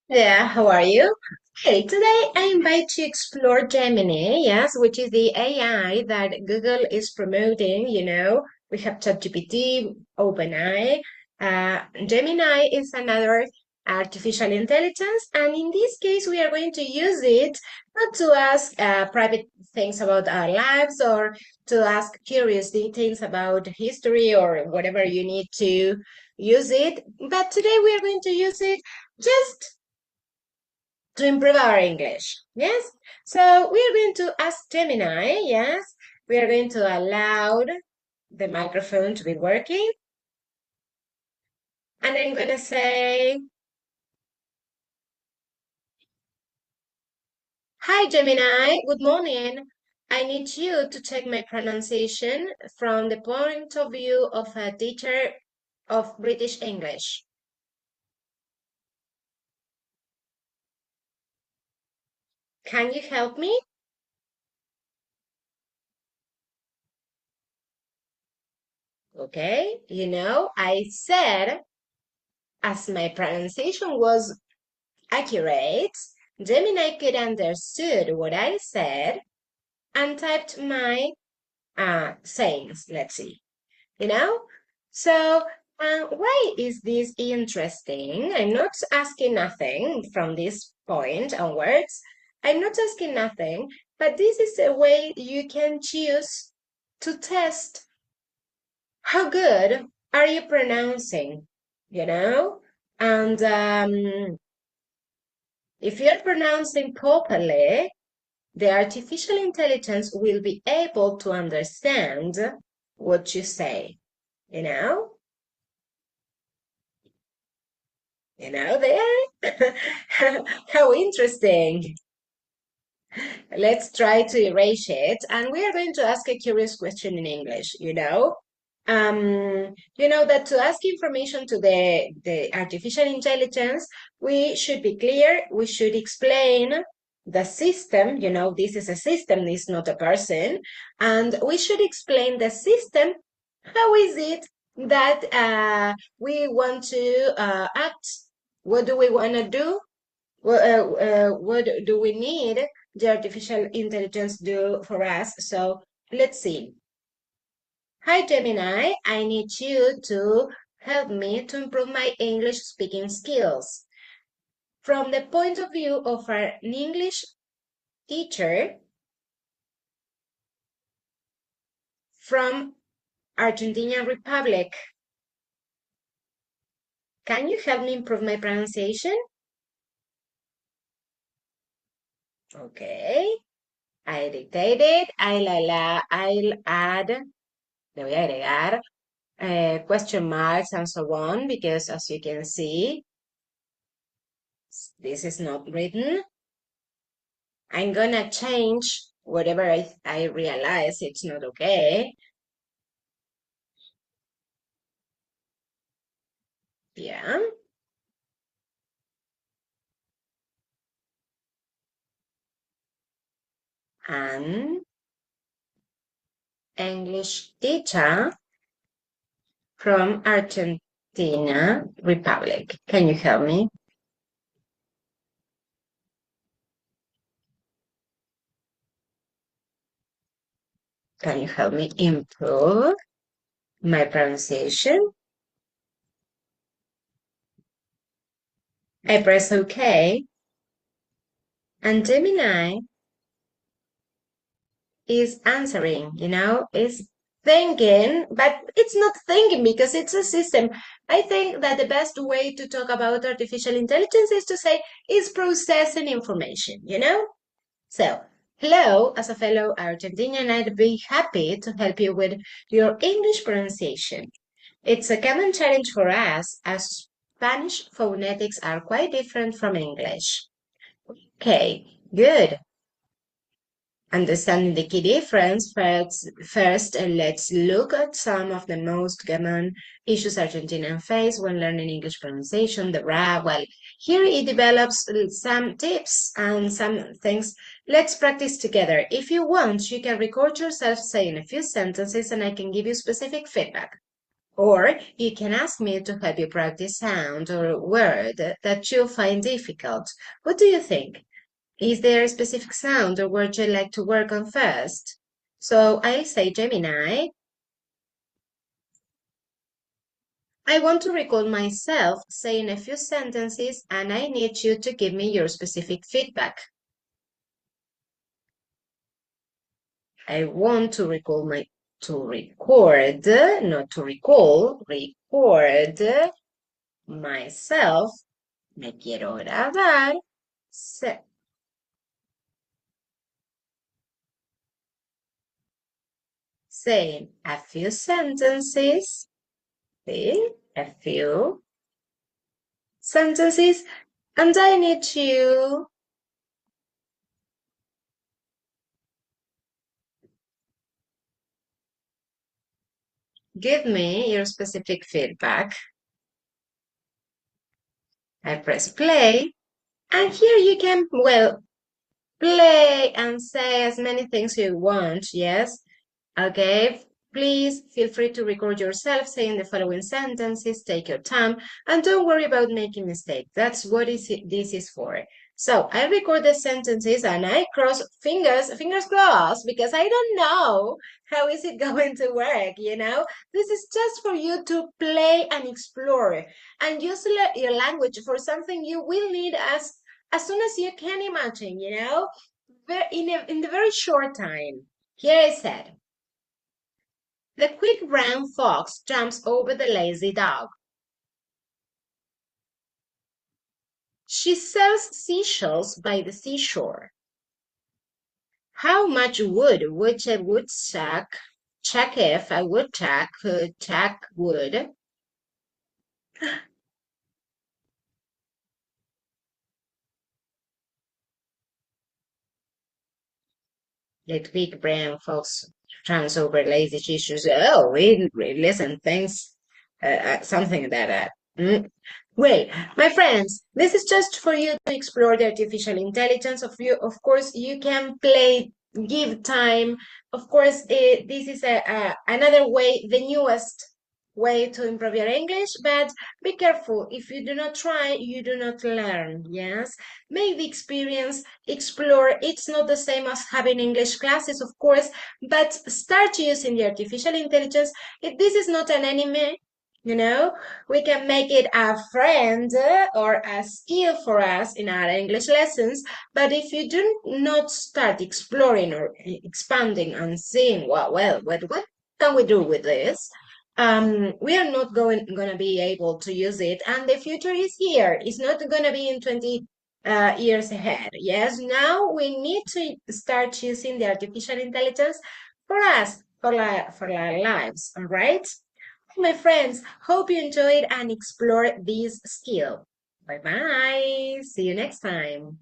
Yeah, how are you? Okay, today I invite you to explore Gemini, yes, which is the AI that Google is promoting. We have ChatGPT, OpenAI. Gemini is another artificial intelligence, and in this case, we are going to use it not to ask private things about our lives or to ask curious details about history or whatever you need to use it, but today we are going to use it just to improve our English. Yes? So we are going to ask Gemini, yes? We are going to allow the microphone to be working. And I'm going to say, hi, Gemini, good morning. I need you to check my pronunciation from the point of view of a teacher of British English. Can you help me? Okay, I said, as my pronunciation was accurate, Gemini could understood what I said and typed my sayings. Let's see, you know? So why is this interesting? I'm not asking nothing from this point onwards. I'm not asking nothing, but this is a way you can choose to test how good are you pronouncing, you know? And if you're pronouncing properly, the artificial intelligence will be able to understand what you say, you know? There? How interesting. Let's try to erase it. And we are going to ask a curious question in English. That to ask information to the artificial intelligence, we should be clear, we should explain the system, this is a system, this is not a person, and we should explain the system, how is it that we want to act, what do we want to do, what do we need the artificial intelligence do for us? So let's see. Hi, Gemini. I need you to help me to improve my English speaking skills. From the point of view of an English teacher from Argentinian Republic, can you help me improve my pronunciation? Okay. I dictated. I'll add, le voy a agregar question marks and so on, because as you can see, this is not written. I'm gonna change whatever I realize it's not okay. Yeah. An English teacher from Argentina Republic. Can you help me? Can you help me improve my pronunciation? I press OK. And Gemini is answering, is thinking, but it's not thinking because it's a system. I think that the best way to talk about artificial intelligence is to say it's processing information. So, hello, as a fellow Argentinian, I'd be happy to help you with your English pronunciation. It's a common challenge for us as Spanish phonetics are quite different from English. Okay, good. Understanding the key difference, first let's look at some of the most common issues Argentinians face when learning English pronunciation, the RA. Well, here it develops some tips and some things. Let's practice together. If you want, you can record yourself saying a few sentences and I can give you specific feedback. Or you can ask me to help you practice sound or word that you find difficult. What do you think? Is there a specific sound or word you'd like to work on first? So I'll say Gemini. I want to recall myself saying a few sentences and I need you to give me your specific feedback. I want to record, not to recall, record myself. Me quiero grabar. Saying a few sentences. See? A few sentences. And I need you give me your specific feedback. I press play. And here you can, well, play and say as many things you want, yes? Okay, please feel free to record yourself saying the following sentences, take your time, and don't worry about making mistakes. That's what this is for. So I record the sentences and I cross fingers crossed, because I don't know how is it going to work, you know? This is just for you to play and explore and use your language for something you will need as soon as you can imagine, you know? In the very short time. Here I said, the quick brown fox jumps over the lazy dog. She sells seashells by the seashore. How much wood would a woodchuck chuck if a woodchuck could chuck wood? The quick brown fox jumps over lazy seashore. Oh, really, listen, thanks. Something like that. Well, my friends, this is just for you to explore the artificial intelligence of you. Of course, you can play, give time. Of course, this is another way, the newest way to improve your English, but be careful. If you do not try, you do not learn, yes? Make the experience, explore. It's not the same as having English classes, of course, but start using the artificial intelligence. If this is not an enemy, you know, we can make it a friend or a skill for us in our English lessons. But if you do not start exploring or expanding and seeing, what can we do with this? We are not gonna be able to use it, and the future is here. It's not gonna be in 20 years ahead. Yes, now we need to start using the artificial intelligence for us, for our lives, all right? My friends, hope you enjoyed and explored this skill. Bye bye. See you next time.